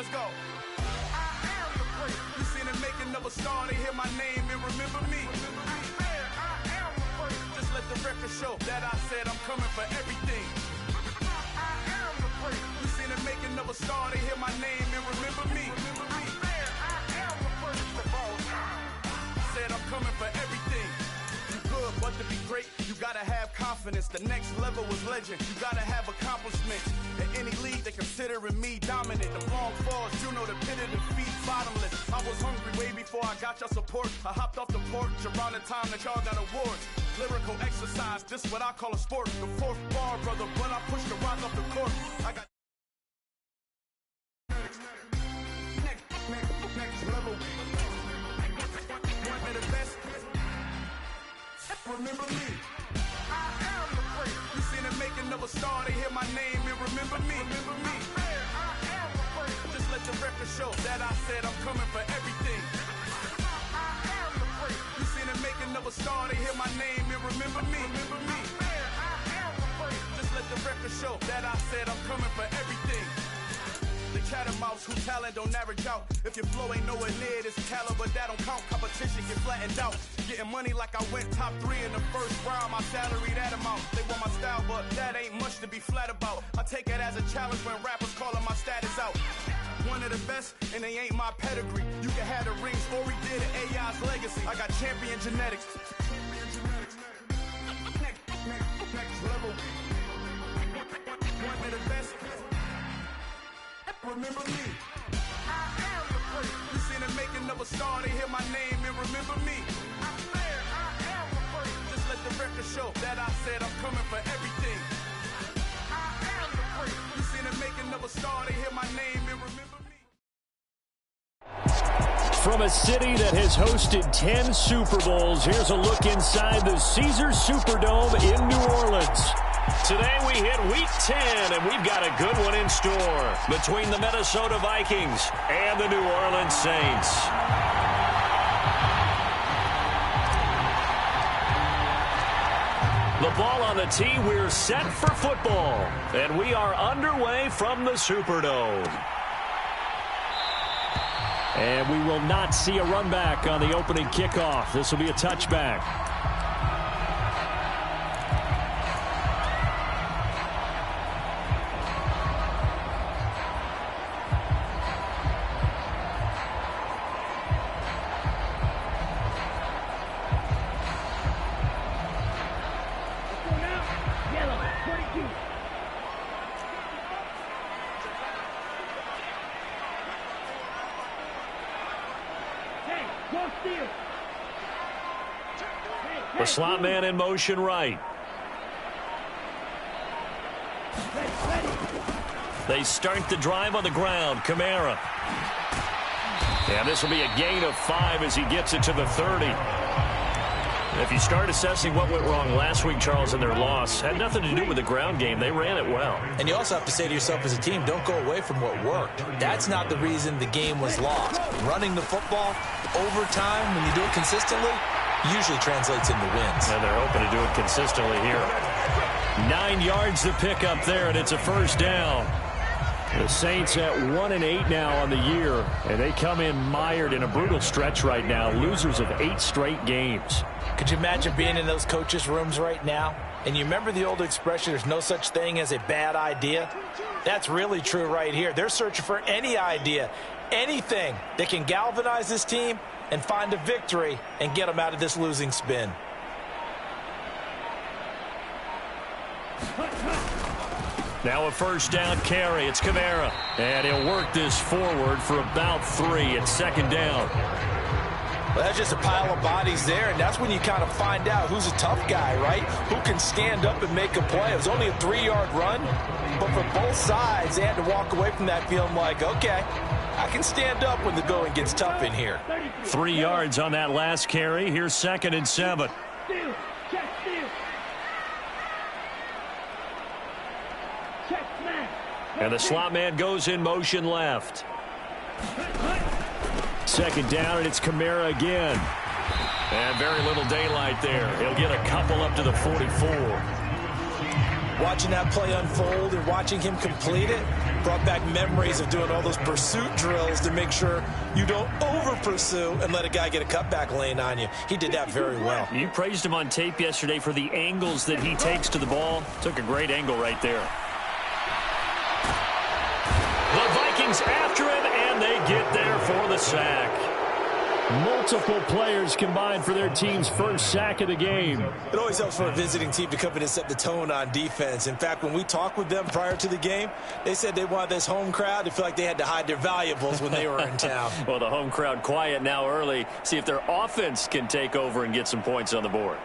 Let's go. I am the great. You seen the making of a star, they hear my name and remember me. I am the great. Just let the record show that I said I'm coming for everything. I am the great. You seen the making of a star, they hear my name and remember me. I am the greatest of all time. Said I'm coming for everything. You good, but to be great, you gotta have confidence. The next level was legend. You gotta have accomplishments. In any league, they considering me dominant. The long falls, you know the pit of defeat, bottomless. I was hungry way before I got your support. I hopped off the porch around the time that y'all got awards. Lyrical exercise, this what I call a sport. The fourth bar, brother, when I push the rock off the court. I got next level. One of the best. Remember me. I am the great. You seen the making of a star, they hear my name and remember me. Remember me. I am the great. Just let the record show that I said I'm coming for everything. I am the great. You seen the making of a star, they hear my name and remember me. Remember me. I am the great. Just let the record show that I said I'm coming for everything. The catamounts who talent don't average out. If your flow ain't nowhere near this caliber, that don't count. Competition get flattened out. Getting money like I went top 3 in the first round. My salary that amount. They want my style, but that ain't much to be flat about. I take it as a challenge when rappers calling my status out. One of the best, and they ain't my pedigree. You can have the rings, or we did it, AI's legacy. I got champion genetics. Next level. One of the best. Remember me. I am the great. You seen the making of a star, they hear my name and remember me. I am the great. Just let the record show that I said I'm coming for everything. I am the great. You seen the making of a star, they hear my name and remember me. From a city that has hosted 10 Super Bowls, here's a look inside the Caesars Superdome in New Orleans. Today we hit Week 10, and we've got a good one in store between the Minnesota Vikings and the New Orleans Saints. The ball on the tee, we're set for football, and we are underway from the Superdome. And we will not see a run back on the opening kickoff. This will be a touchback. The slot man in motion right. They start the drive on the ground. Kamara. And this will be a gain of 5 as he gets it to the 30. If you start assessing what went wrong last week, Charles, in their loss, had nothing to do with the ground game. They ran it well. And you also have to say to yourself as a team, don't go away from what worked. That's not the reason the game was lost. Running the football over time, when you do it consistently, usually translates into wins. And they're hoping to do it consistently here. 9 yards to pick up there, and it's a first down. The Saints at 1-8 now on the year, and they come in mired in a brutal stretch right now, losers of 8 straight games. Could you imagine being in those coaches' rooms right now? And you remember the old expression, there's no such thing as a bad idea? That's really true right here. They're searching for any idea, anything that can galvanize this team and find a victory and get them out of this losing spin. Now a first down carry. It's Kamara. And he'll work this forward for about 3. It's second down. Well, that's just a pile of bodies there, and that's when you kind of find out who's a tough guy, right? Who can stand up and make a play. It was only a 3-yard run, but for both sides, they had to walk away from that feeling like, okay, I can stand up when the going gets tough in here. 3 yards on that last carry. Here's 2nd and 7. And the slot man goes in motion left. Second down, and it's Kamara again. And very little daylight there. He'll get a couple up to the 44. Watching that play unfold and watching him complete it brought back memories of doing all those pursuit drills to make sure you don't over-pursue and let a guy get a cutback lane on you. He did that very well. You praised him on tape yesterday for the angles that he takes to the ball. Took a great angle right there. The Vikings after him, and they get there for the sack. Multiple players combined for their team's first sack of the game. It always helps for a visiting team to come in and set the tone on defense. In fact, when we talked with them prior to the game, they said they wanted this home crowd to feel like they had to hide their valuables when they were in town. Well, the home crowd quiet now early. See if their offense can take over and get some points on the board.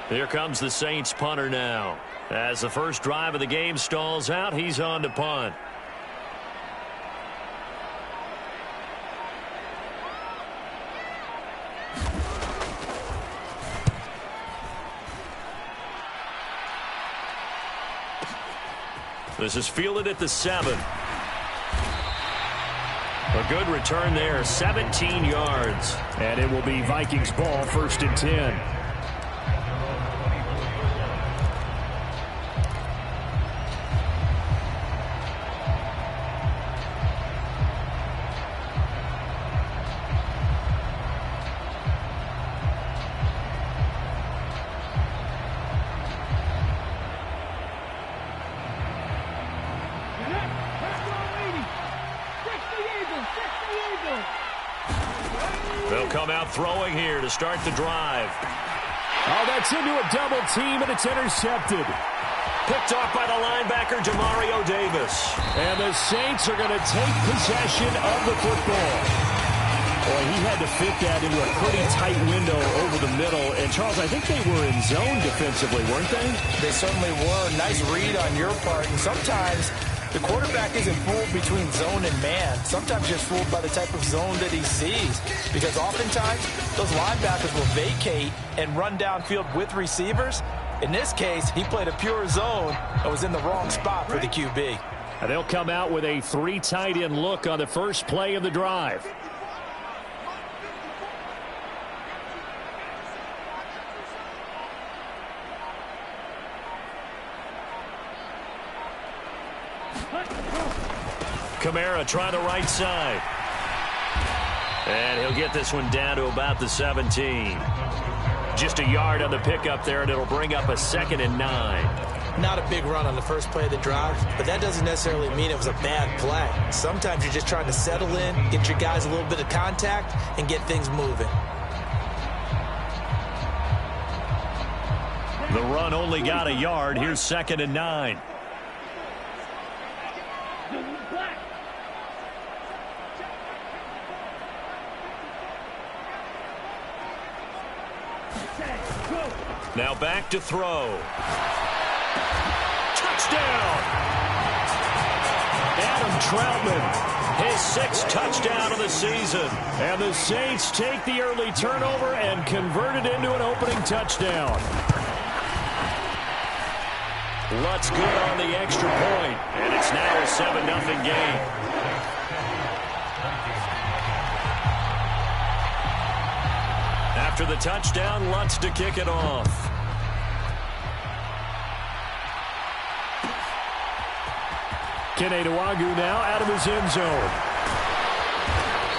Here comes the Saints punter now. As the first drive of the game stalls out, he's on to punt. This is fielded at the 7. A good return there, 17 yards. And it will be Vikings ball, 1st and 10. They'll come out throwing here to start the drive. Oh, that's into a double team, and it's intercepted. Picked off by the linebacker, Demario Davis. And the Saints are going to take possession of the football. Boy, he had to fit that into a pretty tight window over the middle. And, Charles, I think they were in zone defensively, weren't they? They certainly were. Nice read on your part. And sometimes the quarterback isn't fooled between zone and man. Sometimes just fooled by the type of zone that he sees. Because oftentimes, those linebackers will vacate and run downfield with receivers. In this case, he played a pure zone and was in the wrong spot for the QB. And they'll come out with a 3 tight end look on the first play of the drive. Kamara trying the right side. And he'll get this one down to about the 17. Just a yard on the pickup there, and it'll bring up a 2nd and 9. Not a big run on the first play of the drive, but that doesn't necessarily mean it was a bad play. Sometimes you're just trying to settle in, get your guys a little bit of contact, and get things moving. The run only got a yard. Here's 2nd and 9. Now back to throw. Touchdown! Adam Troutman, his 6th touchdown of the season. And the Saints take the early turnover and convert it into an opening touchdown. Lutz good on the extra point, and it's now a 7-0 game. After the touchdown, Lutz to kick it off. Kene Nwagu now out of his end zone.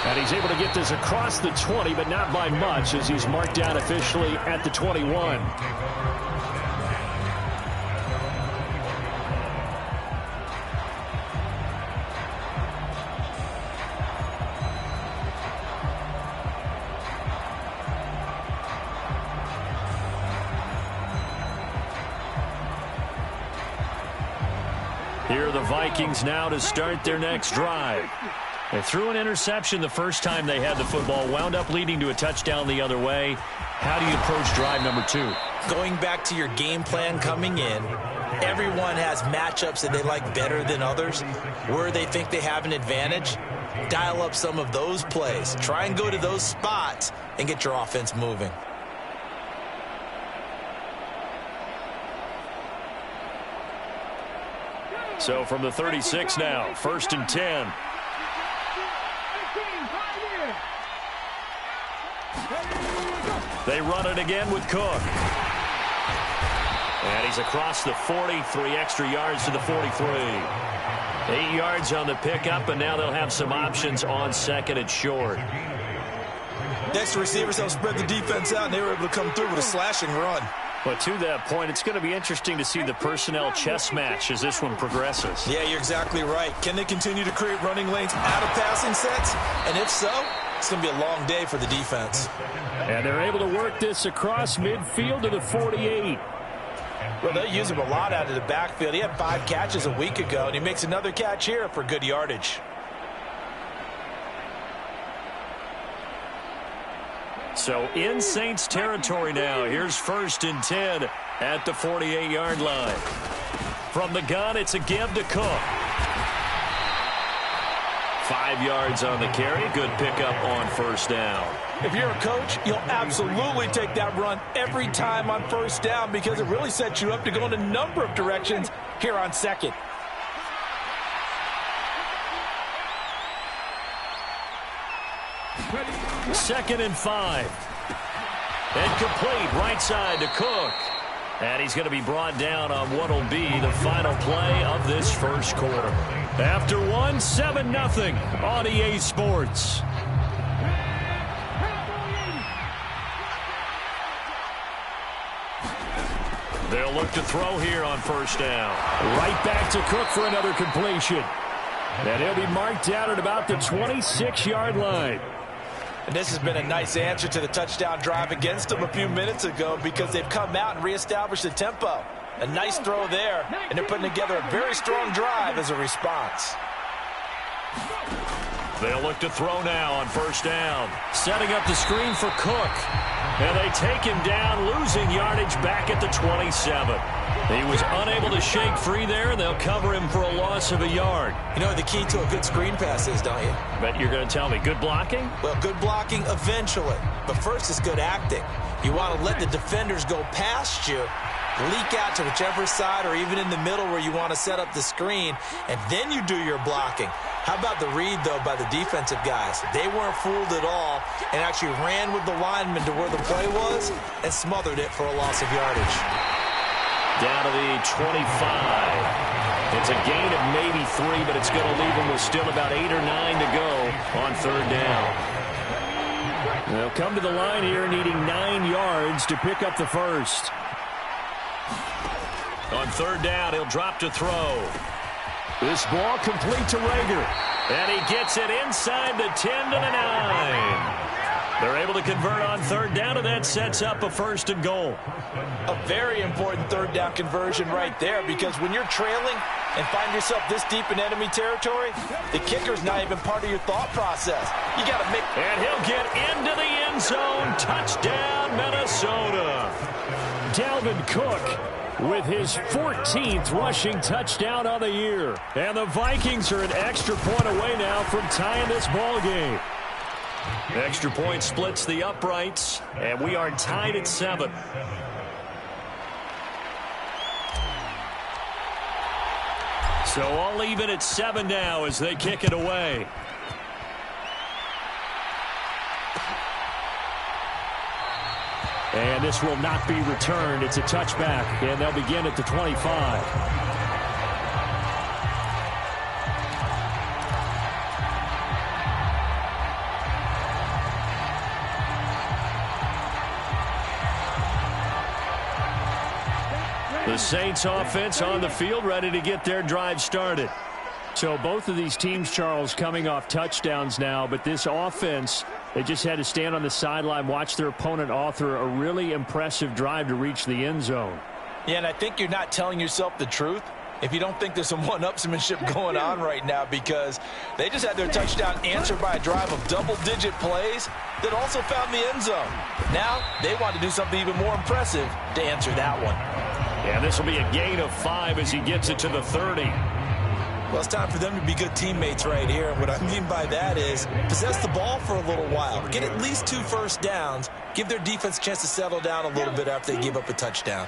And he's able to get this across the 20, but not by much, as he's marked down officially at the 21. Here are the Vikings now to start their next drive. They threw an interception the first time they had the football, wound up leading to a touchdown the other way. How do you approach drive number 2? Going back to your game plan coming in, everyone has matchups that they like better than others. Where they think they have an advantage, dial up some of those plays. Try and go to those spots and get your offense moving. So from the 36 now, 1st and 10. They run it again with Cook. And he's across the 40, 3 extra yards to the 43. 8 yards on the pickup, and now they'll have some options on second and short. Next receivers helped spread the defense out, and they were able to come through with a slashing run. But to that point, it's going to be interesting to see the personnel chess match as this one progresses. Yeah, you're exactly right. Can they continue to create running lanes out of passing sets? And if so, it's going to be a long day for the defense. And they're able to work this across midfield to the 48. Well, they use him a lot out of the backfield. He had 5 catches a week ago, and he makes another catch here for good yardage. So in Saints territory now. Here's 1st and 10 at the 48-yard line. From the gun, it's a give to Cook. 5 yards on the carry. Good pickup on 1st down. If you're a coach, you'll absolutely take that run every time on 1st down because it really sets you up to go in a number of directions here on 2nd. Second and 5. And complete right side to Cook. And he's going to be brought down on what will be the final play of this first quarter. After 7-0 on EA Sports. They'll look to throw here on 1st down. Right back to Cook for another completion. And he'll be marked out at about the 26-yard line. And this has been a nice answer to the touchdown drive against them a few minutes ago because they've come out and reestablished the tempo. A nice throw there, and they're putting together a very strong drive as a response. They'll look to throw now on 1st down. Setting up the screen for Cook. And they take him down, losing yardage back at the 27. He was unable to shake free there, and they'll cover him for a loss of a yard. You know what the key to a good screen pass is, don't you? But you're going to tell me, good blocking? Well, good blocking eventually. But first is good acting. You want to let the defenders go past you, leak out to whichever side or even in the middle where you want to set up the screen, and then you do your blocking. How about the read, though, by the defensive guys? They weren't fooled at all and actually ran with the lineman to where the play was and smothered it for a loss of yardage. Down to the 25. It's a gain of maybe 3, but it's going to leave them with still about 8 or 9 to go on 3rd down. They'll come to the line here needing 9 yards to pick up the first. On 3rd down, he'll drop to throw. This ball complete to Rager. And he gets it inside the 10 to the 9. They're able to convert on 3rd down, and that sets up a 1st and goal. A very important 3rd down conversion right there because when you're trailing and find yourself this deep in enemy territory, the kicker's not even part of your thought process. You got to make... And he'll get into the end zone. Touchdown, Minnesota. Dalvin Cook with his 14th rushing touchdown on the year. And the Vikings are an extra point away now from tying this ball game. Extra point splits the uprights, and we are tied at 7. So all even at 7 now as they kick it away. And this will not be returned. It's a touchback, and they'll begin at the 25. The Saints offense on the field, ready to get their drive started. So both of these teams, Charles, coming off touchdowns now, but this offense, they just had to stand on the sideline, watch their opponent author a really impressive drive to reach the end zone. Yeah, and I think you're not telling yourself the truth if you don't think there's some one-upsmanship going on right now because they just had their touchdown answered by a drive of double-digit plays that also found the end zone. Now they want to do something even more impressive to answer that one. Yeah, this will be a gain of 5 as he gets it to the 30. Well, it's time for them to be good teammates right here. And what I mean by that is possess the ball for a little while. Get at least 2 first downs. Give their defense a chance to settle down a little bit after they give up a touchdown.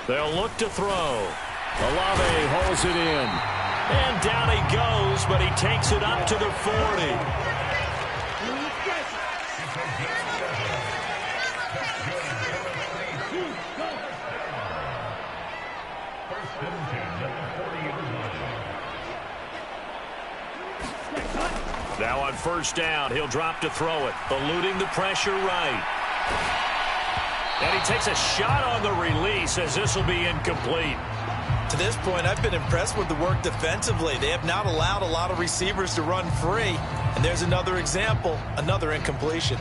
They'll look to throw. Olave holds it in. And down he goes, but he takes it up to the 40. Now on first down, he'll drop to throw it, eluding the pressure right. And he takes a shot on the release as this will be incomplete. To this point, I've been impressed with the work defensively. They have not allowed a lot of receivers to run free. And there's another example, another incompletion.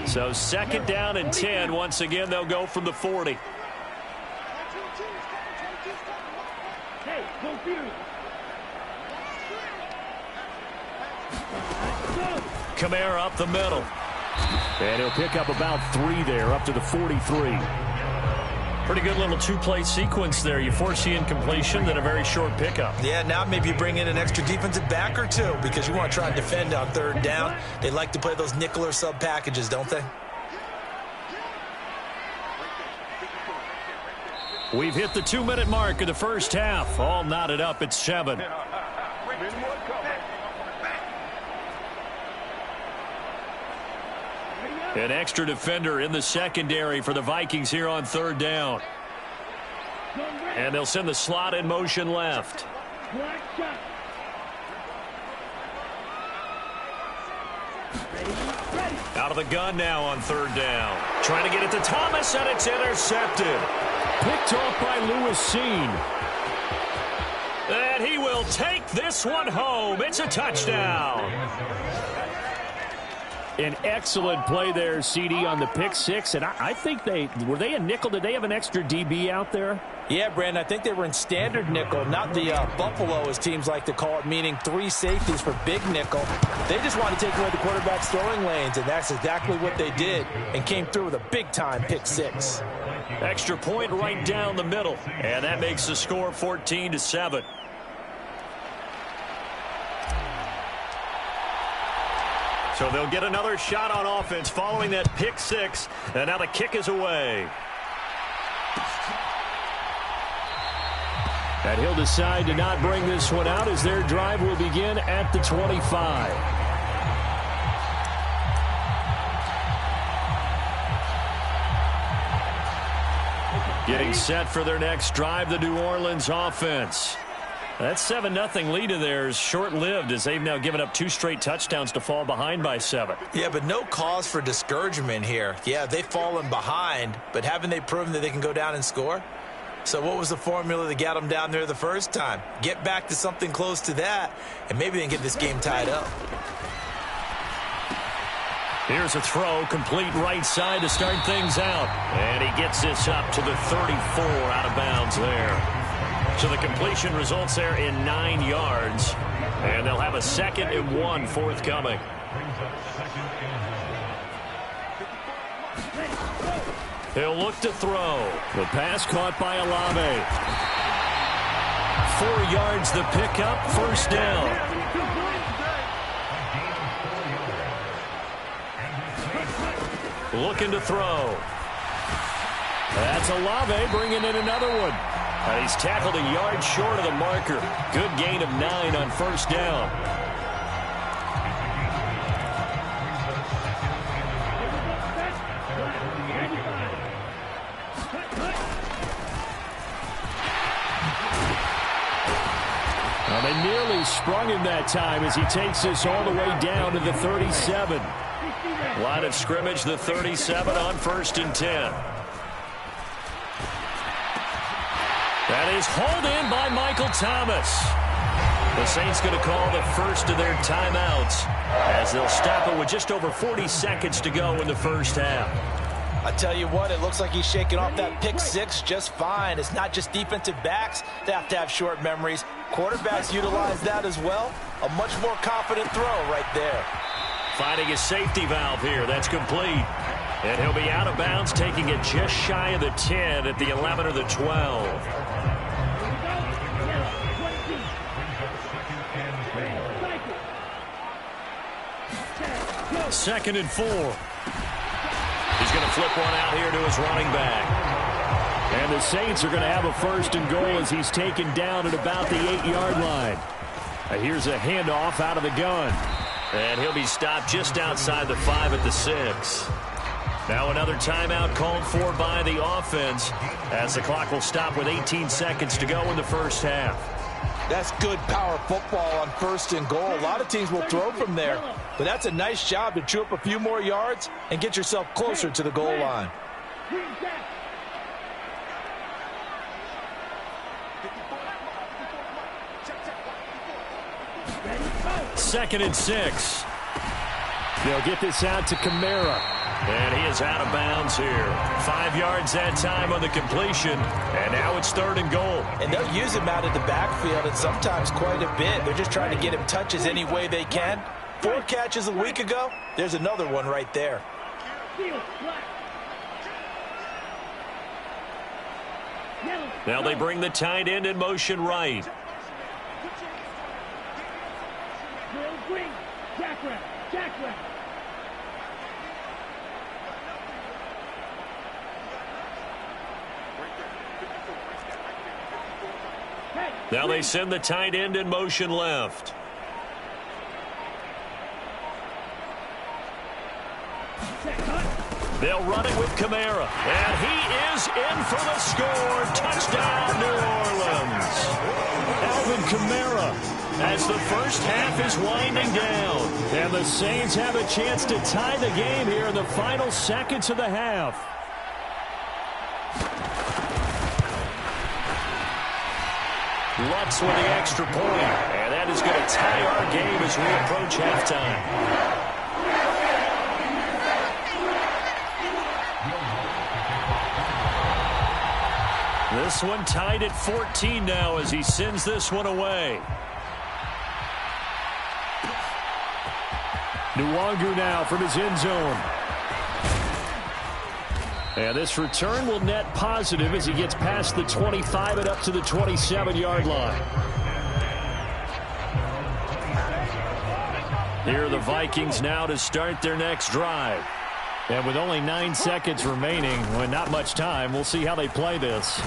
So second down and 10. Once again, they'll go from the 40. Kamara up the middle. And he'll pick up about 3 there, up to the 43. Pretty good little two-play sequence there. You force the incompletion, then a very short pickup. Yeah, now maybe you bring in an extra defensive back or two because you want to try and defend on third down. They like to play those nickel or sub packages, don't they? We've hit the 2-minute mark of the first half. All knotted up at 7. An extra defender in the secondary for the Vikings here on third down. And they'll send the slot in motion left. Out of the gun now on third down. Trying to get it to Thomas, and it's intercepted. Picked off by Lewis Seen. And he will take this one home. It's a touchdown. An excellent play there, CD, on the pick six. And I think were they a nickel? Did they have an extra DB out there? Yeah, Brandon, I think they were in standard nickel, not the Buffalo, as teams like to call it, meaning 3 safeties for big nickel. They just wanted to take away the quarterback's throwing lanes, and that's exactly what they did, and came through with a big-time pick six. Extra point right down the middle, and that makes the score 14-7. So they'll get another shot on offense following that pick six, and now the kick is away. And he'll decide to not bring this one out as their drive will begin at the 25. Getting set for their next drive, the New Orleans offense. That 7-0 lead of theirs short-lived as they've now given up 2 straight touchdowns to fall behind by 7. Yeah, but no cause for discouragement here. Yeah, they've fallen behind, but haven't they proven that they can go down and score? So what was the formula that got them down there the first time? Get back to something close to that, and maybe they can get this game tied up. Here's a throw, complete right side to start things out. And he gets this up to the 34 out of bounds there. So the completion results there in 9 yards. And they'll have a 2nd and 1 forthcoming. He'll look to throw. The pass caught by Olave. 4 yards the pickup, first down. Looking to throw. That's Olave bringing in another one. And he's tackled a yard short of the marker. Good gain of 9 on first down. Well, they nearly sprung him that time as he takes this all the way down to the 37. Line of scrimmage, the 37 on 1st and 10. That is hauled in by Michael Thomas. The Saints going to call the first of their timeouts as they'll stop it with just over 40 seconds to go in the first half. I tell you what, it looks like he's shaking off that pick six just fine. It's not just defensive backs that have to have short memories. Quarterbacks utilize that as well. A much more confident throw right there. Finding a safety valve here. That's complete. And he'll be out of bounds, taking it just shy of the 10 at the 11 or the 12. 2nd and 4. He's going to flip one out here to his running back. And And the Saints are going to have a first and goal as he's taken down at about the 8-yard line. Here's a handoff out of the gun. And he'll be stopped just outside the 5 at the 6. Now another timeout called for by the offense as the clock will stop with 18 seconds to go in the first half. That's good power football on first and goal. A lot of teams will throw from there, but that's a nice job to chew up a few more yards and get yourself closer to the goal line. Second and 6. They'll get this out to Kamara. And he is out of bounds here. 5 yards that time on the completion. And now it's third and goal. And they'll use him out of the backfield and sometimes quite a bit. They're just trying to get him touches any way they can. 4 catches a week ago. There's another one right there. Now they bring the tight end in motion right. Now they send the tight end in motion left. They'll run it with Kamara. And he is in for the score. Touchdown, New Orleans. Alvin Kamara as the first half is winding down. And the Saints have a chance to tie the game here in the final seconds of the half. Lutz with the extra point. And that is going to tie our game as we approach halftime. This one tied at 14 now as he sends this one away. Nwangu now from his end zone. And this return will net positive as he gets past the 25 and up to the 27-yard line. Here are the Vikings now to start their next drive. And with only 9 seconds remaining, well, not much time, we'll see how they play this.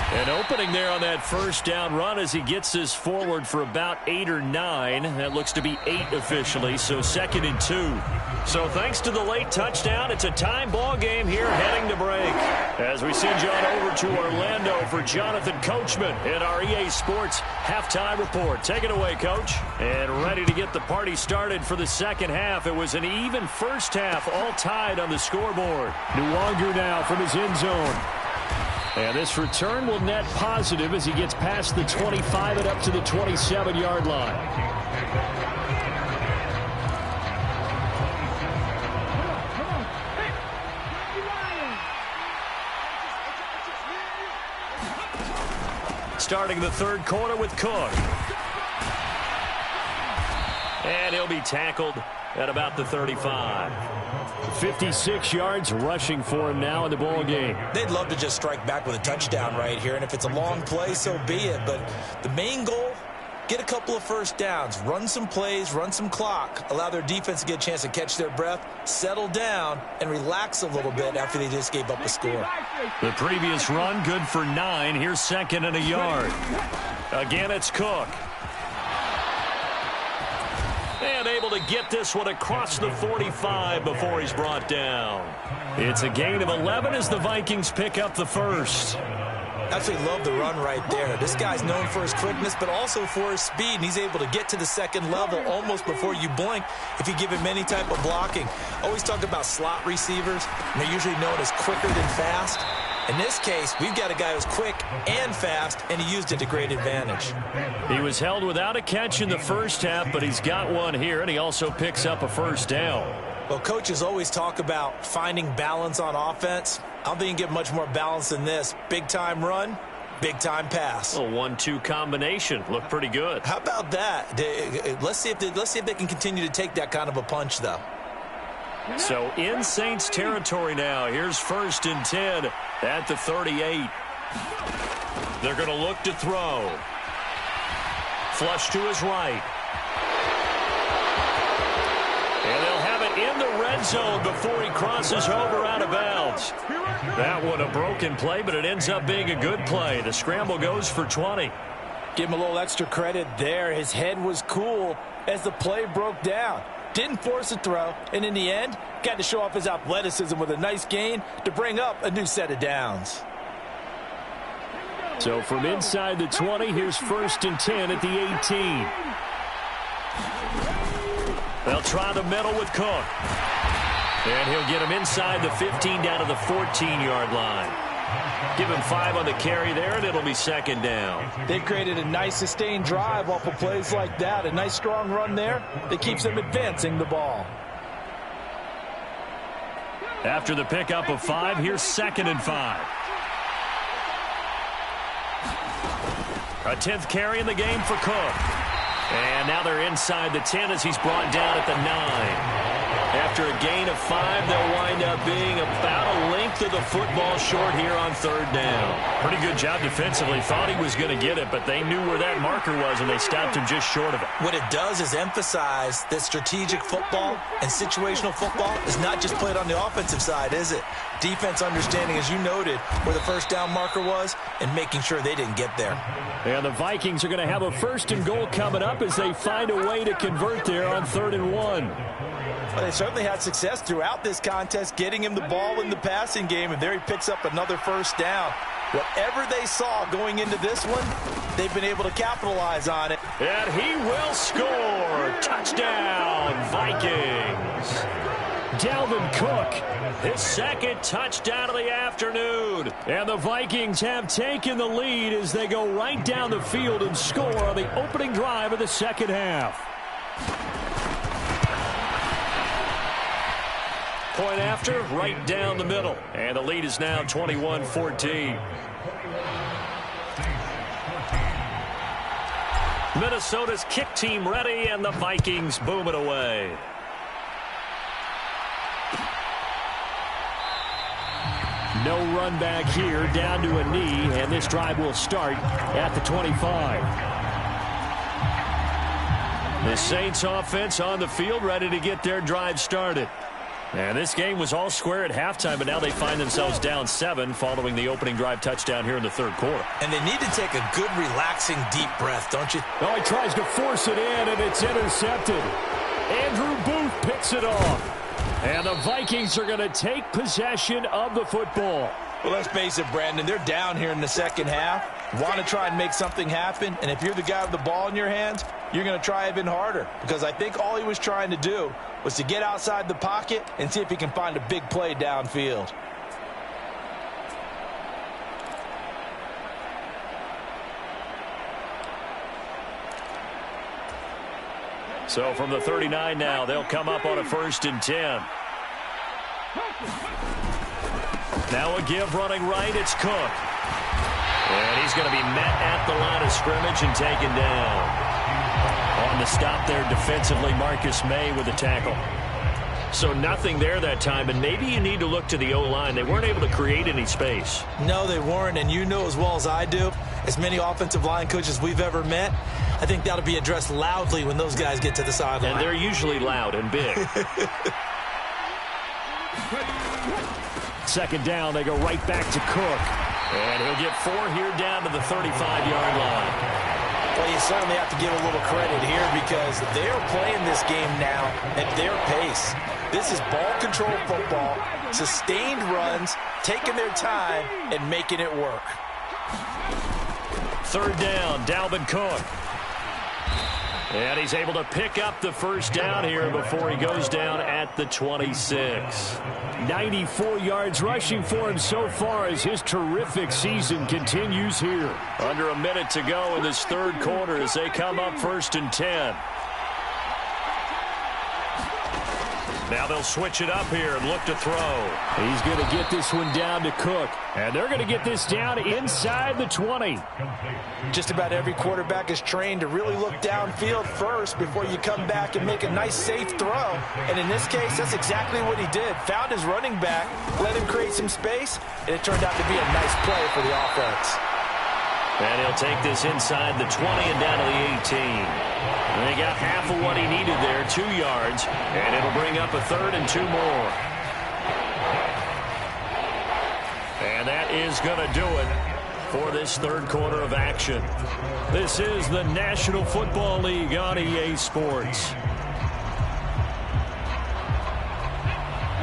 An opening there on that first down run as he gets this forward for about 8 or 9. That looks to be 8 officially, so 2nd and 2. So thanks to the late touchdown, it's a time ball game here heading to break. As we send you on over to Orlando for Jonathan Coachman in our EA Sports halftime report. Take it away, Coach. And ready to get the party started for the second half. It was an even first half, all tied on the scoreboard. Nwangu now from his end zone. And this return will net positive as he gets past the 25 and up to the 27-yard line. Starting the third quarter with Cook. And he'll be tackled at about the 35. 56 yards rushing for him now in the ball game. They'd love to just strike back with a touchdown right here, and if it's a long play, so be it. But the main goal, get a couple of first downs, run some plays, run some clock, allow their defense to get a chance to catch their breath, settle down, and relax a little bit after they just gave up a score. The previous run, good for 9. Here's 2nd and a yard. Again, it's Cook. And able to get this one across the 45 before he's brought down. It's a gain of 11 as the Vikings pick up the first. Absolutely love the run right there. This guy's known for his quickness, but also for his speed, and he's able to get to the second level almost before you blink if you give him any type of blocking. Always talk about slot receivers, and they're usually known as quicker than fast. In this case, we've got a guy who's quick and fast, and he used it to great advantage. He was held without a catch in the first half, but he's got one here, and he also picks up a first down. Well, coaches always talk about finding balance on offense. I don't think you can get much more balance than this. Big-time run, big-time pass. A 1-2 combination. Looked pretty good. How about that? Let's see if they can continue to take that kind of a punch, though. So in Saints territory now. Here's 1st and 10 at the 38. They're going to look to throw. Flush to his right. And they'll have it in the red zone before he crosses over out of bounds. That one a broken play, but it ends up being a good play. The scramble goes for 20. Give him a little extra credit there. His head was cool as the play broke down. Didn't force a throw, and in the end, got to show off his athleticism with a nice gain to bring up a new set of downs. So from inside the 20, here's 1st and 10 at the 18. They'll try the middle with Cook. And he'll get him inside the 15 down to the 14-yard line. Give him 5 on the carry there, and it'll be 2nd down. They've created a nice sustained drive off of plays like that. A nice strong run there that keeps them advancing the ball. After the pickup of 5, here's 2nd and 5. A 10th carry in the game for Cook. And now they're inside the 10 as he's brought down at the 9. After a gain of 5, they'll wind up being about a length of the football short here on 3rd down. Pretty good job defensively. Thought he was going to get it, but they knew where that marker was, and they stopped him just short of it. What it does is emphasize that strategic football and situational football is not just played on the offensive side, is it? Defense understanding, as you noted, where the 1st down marker was and making sure they didn't get there. And the Vikings are going to have a 1st and goal coming up as they find a way to convert there on 3rd and 1. Well, they certainly had success throughout this contest, getting him the ball in the passing game, and there he picks up another 1st down. Whatever they saw going into this one, they've been able to capitalize on it. And he will score. Touchdown, Vikings. Dalvin Cook, his 2nd touchdown of the afternoon. And the Vikings have taken the lead as they go right down the field and score on the opening drive of the 2nd half. Point after, right down the middle. And the lead is now 21-14. Minnesota's kick team ready, and the Vikings boom it away. No run back here, down to a knee, and this drive will start at the 25. The Saints offense on the field, ready to get their drive started. And this game was all square at halftime, but now they find themselves down 7 following the opening drive touchdown here in the 3rd quarter. And they need to take a good, relaxing, deep breath, don't you? Oh, he tries to force it in, and it's intercepted. Andrew Booth picks it off. And the Vikings are going to take possession of the football. Well, let's face it, Brandon, they're down here in the 2nd half. Want to try and make something happen, and if you're the guy with the ball in your hands, you're going to try even harder, because I think all he was trying to do was to get outside the pocket and see if he can find a big play downfield. So from the 39 now, they'll come up on a 1st and 10. Now a give running right, it's Cook. And he's going to be met at the line of scrimmage and taken down. On the stop there defensively, Marcus May with the tackle. So nothing there that time, and maybe you need to look to the O-line. They weren't able to create any space. No, they weren't, and you know as well as I do, as many offensive line coaches we've ever met, I think that'll be addressed loudly when those guys get to the sideline. And they're usually loud and big. 2nd down, they go right back to Cook. And he'll get 4 here down to the 35-yard line. Well, you certainly have to give a little credit here because they are playing this game now at their pace. This is ball control football, sustained runs, taking their time, and making it work. 3rd down, Dalvin Cook. And he's able to pick up the 1st down here before he goes down at the 26. 94 yards rushing for him so far as his terrific season continues here. Under a minute to go in this 3rd quarter as they come up 1st and 10. Now they'll switch it up here and look to throw. He's going to get this one down to Cook. And they're going to get this down inside the 20. Just about every quarterback is trained to really look downfield first before you come back and make a nice, safe throw. And in this case, that's exactly what he did. Found his running back, let him create some space, and it turned out to be a nice play for the offense. And he'll take this inside the 20 and down to the 18. And they got half of what he needed there, 2 yards. And it'll bring up a 3rd and 2 more. And that is going to do it for this third quarter of action. This is the National Football League on EA Sports.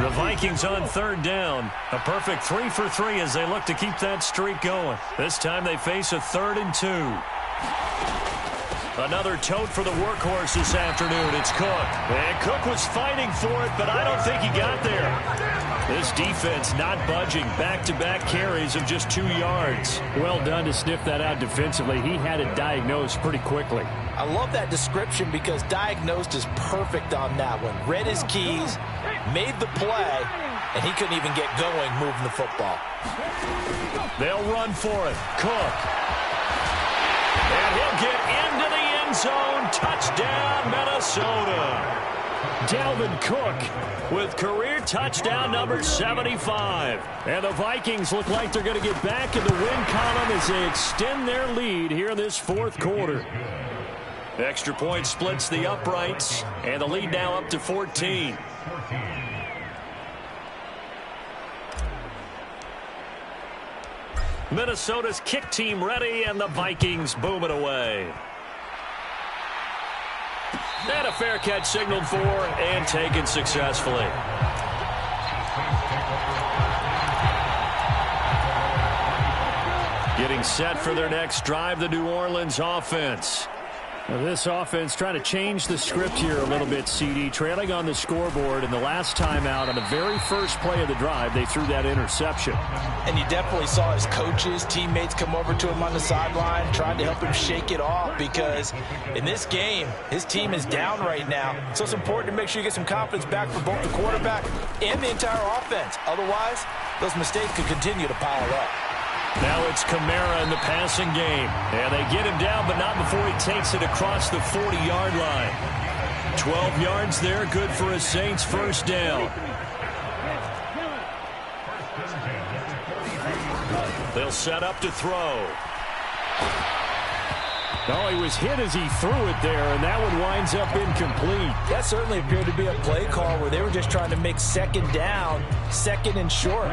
The Vikings on 3rd down. A perfect 3 for 3 as they look to keep that streak going. This time they face a 3rd and 2. Another tote for the workhorse this afternoon. It's Cook. And Cook was fighting for it, but I don't think he got there. This defense not budging. Back-to-back carries of just 2 yards. Well done to sniff that out defensively. He had it diagnosed pretty quickly. I love that description because diagnosed is perfect on that one. Read his keys, made the play, and he couldn't even get going moving the football. They'll run for it. Cook. And he'll get into the end zone. Touchdown, Minnesota. Dalvin Cook with career touchdown number 75. And the Vikings look like they're going to get back in the win column as they extend their lead here in this fourth quarter. Extra point splits the uprights, and the lead now up to 14. Minnesota's kick team ready, and the Vikings boom it away. And a fair catch signaled for and taken successfully. Getting set for their next drive, the New Orleans offense. Now this offense trying to change the script here a little bit, CD. Trailing on the scoreboard, and the last time out on the very first play of the drive, they threw that interception. And you definitely saw his coaches, teammates come over to him on the sideline, trying to help him shake it off because in this game, his team is down right now. So it's important to make sure you get some confidence back for both the quarterback and the entire offense. Otherwise, those mistakes could continue to pile up. Now it's Kamara in the passing game. And they get him down, but not before he takes it across the 40-yard line. 12 yards there, good for a Saints first down. They'll set up to throw. No, he was hit as he threw it there, and that one winds up incomplete. That certainly appeared to be a play call where they were just trying to make second down, second and short.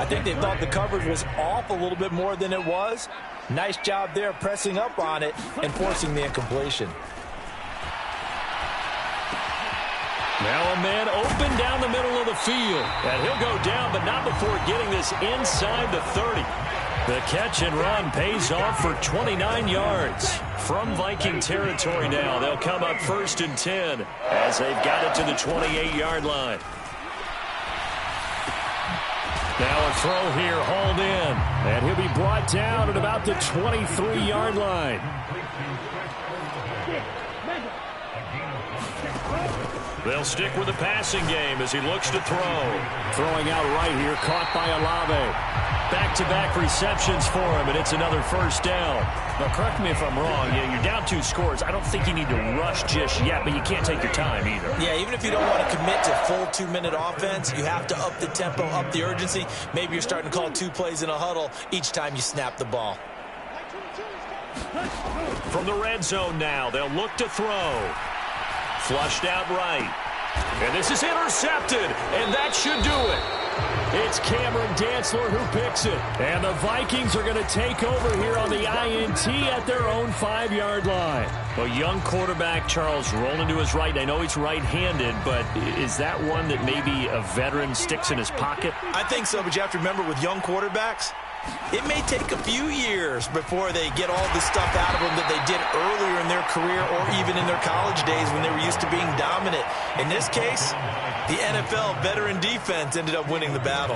I think they thought the coverage was off a little bit more than it was. Nice job there pressing up on it and forcing the incompletion. Now a man open down the middle of the field. And he'll go down, but not before getting this inside the 30. The catch and run pays off for 29 yards. From Viking territory now, they'll come up 1st and 10 as they've got it to the 28-yard line. Now a throw here, hauled in. And he'll be brought down at about the 23-yard line. They'll stick with the passing game as he looks to throw. Throwing out right here, caught by Olave. Back-to-back receptions for him, and it's another first down. Now, correct me if I'm wrong. Yeah, you're down 2 scores. I don't think you need to rush just yet, but you can't take your time either. Yeah, even if you don't want to commit to full 2-minute offense, you have to up the tempo, up the urgency. Maybe you're starting to call 2 plays in a huddle each time you snap the ball. From the red zone now, they'll look to throw. Flushed out right. And this is intercepted, and that should do it. It's Cameron Dantzler who picks it. And the Vikings are going to take over here on the INT at their own 5-yard line. A young quarterback, Charles, rolling to his right. I know he's right-handed, but is that one that maybe a veteran sticks in his pocket? I think so, but you have to remember with young quarterbacks, it may take a few years before they get all the stuff out of them that they did earlier in their career or even in their college days when they were used to being dominant. In this case, the NFL veteran defense ended up winning the battle.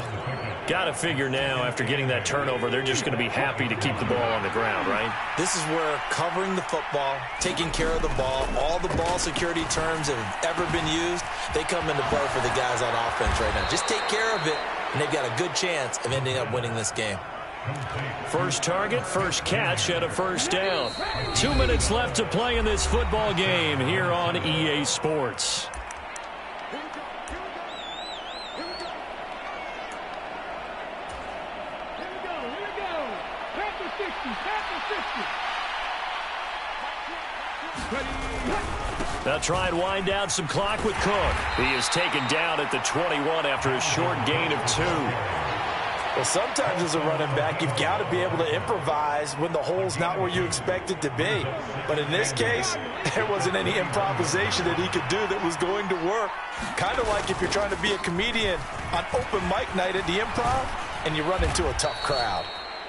Got to figure now, after getting that turnover, they're just going to be happy to keep the ball on the ground, right? This is where covering the football, taking care of the ball, all the ball security terms that have ever been used, they come into play for the guys on offense right now. Just take care of it, and they've got a good chance of ending up winning this game. First target, first catch, and a first down. 2 minutes left to play in this football game here on EA Sports. They'll try and wind down some clock with Cook. He is taken down at the 21 after a short gain of 2. Well, sometimes as a running back, you've got to be able to improvise when the hole's not where you expect it to be. But in this case, there wasn't any improvisation that he could do that was going to work. Kind of like if you're trying to be a comedian on open mic night at the Improv and you run into a tough crowd.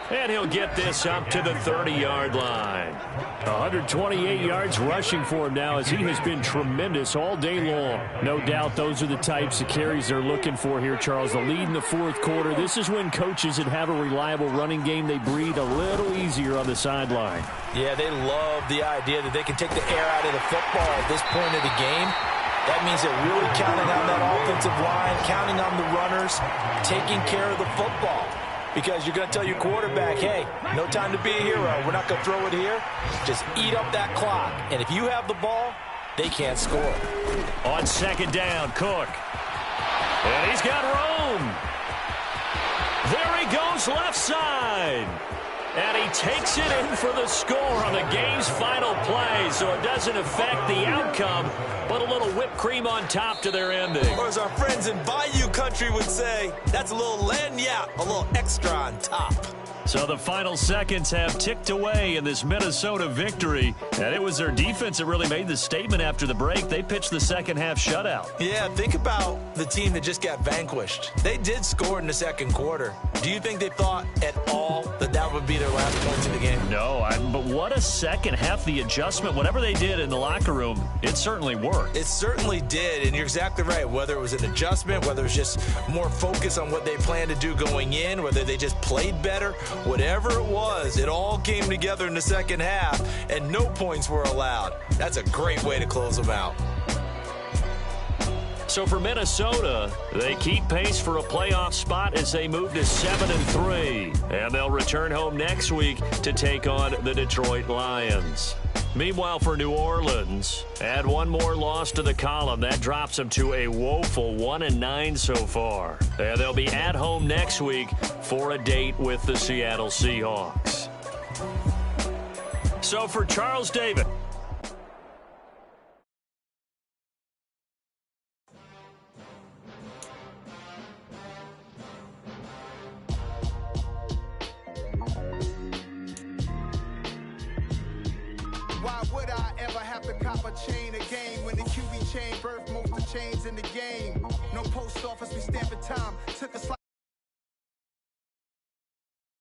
And he'll get this up to the 30-yard line. 128 yards rushing for him now as he has been tremendous all day long. No doubt those are the types of carries they're looking for here, Charles. The lead in the fourth quarter. This is when coaches that have a reliable running game, they breathe a little easier on the sideline. Yeah, they love the idea that they can take the air out of the football at this point of the game. That means they're really counting on that offensive line, counting on the runners, taking care of the football. Because you're going to tell your quarterback, hey, no time to be a hero. We're not going to throw it here. Just eat up that clock. And if you have the ball, they can't score. On second down, Cook. And he's got room. There he goes left side. And he takes it in for the score on the game's final play, so it doesn't affect the outcome, but a little whipped cream on top to their ending. Or as our friends in Bayou Country would say, that's a little lagniappe, a little extra on top. So the final seconds have ticked away in this Minnesota victory, and it was their defense that really made the statement after the break. They pitched the second half shutout. Yeah, think about the team that just got vanquished. They did score in the second quarter. Do you think they thought at all that that would be their last points of the game? No, but what a second half. The adjustment, whatever they did in the locker room, it certainly worked. It certainly did, and you're exactly right. Whether it was an adjustment, whether it was just more focus on what they planned to do going in, whether they just played better, whatever it was, it all came together in the second half, and no points were allowed. That's a great way to close them out. So for Minnesota, they keep pace for a playoff spot as they move to 7-3. And they'll return home next week to take on the Detroit Lions. Meanwhile, for New Orleans, add one more loss to the column. That drops them to a woeful 1-9 so far. And they'll be at home next week for a date with the Seattle Seahawks. So for Charles David. Why would I ever have to cop a chain again when the QB chain birthed most of the chains in the game? No post office, we stamping time. Took a slide.